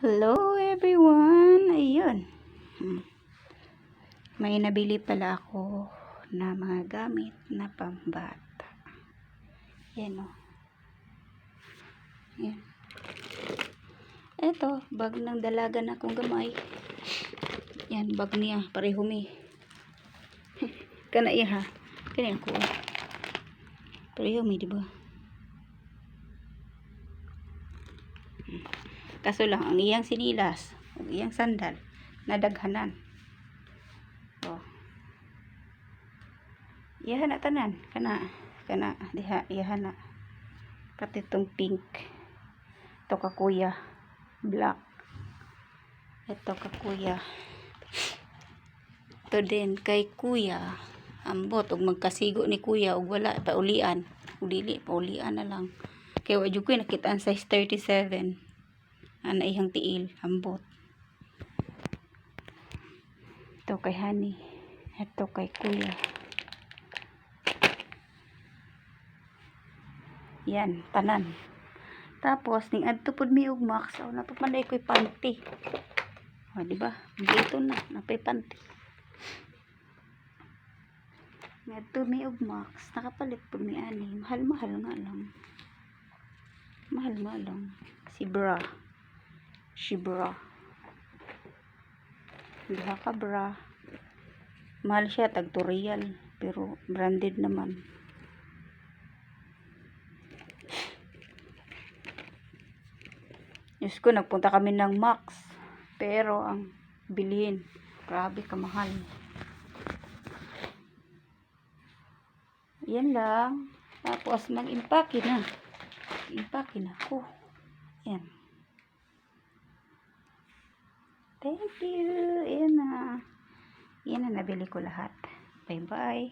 Hello everyone! Ayun. May nabili pala ako na mga gamit na pambata. Yan o. Yan. Ito, bag ng dalaga na kong gamay. Yan, bag niya. Pareho mi. Kana iya ha. Kani ako. Pareho mi, diba? Kaso lang, ang iyang sinilas, ang iyang sandal, nadaghanan. Oh. Iyahan na tanan. Kana, diha, iyahan na. Pati itong pink. Ito ka kuya. Black. Ito ka kuya. Ito din kay kuya. Ambot, ug magkasigo ni kuya, ug wala, paulian. Ug dili, paulian na lang. Kaya wadyo ko nakita ang size 37. Ana ihang tiil, ambot. Ito kay honey. Ito kay kuya. Yan, tanan. Tapos ning adto pud mi og max, na papanday ko'y panty. O, di ba? Dito na, napay panty. Adto mi og max, nakapalit pud mi ani. Mahal-mahal nga lang. Mahal nga lang. Si bra. Diha ka bra. Mahal siya, tag 2 real. Pero branded naman. Diyos ko, nagpunta kami ng Max. Pero ang bilhin, grabe kamahal. Yan lang. Tapos mag-impake na. Impake na ako. Yan. Thank you. Yan na. Yan na, nabili ko lahat. Bye-bye.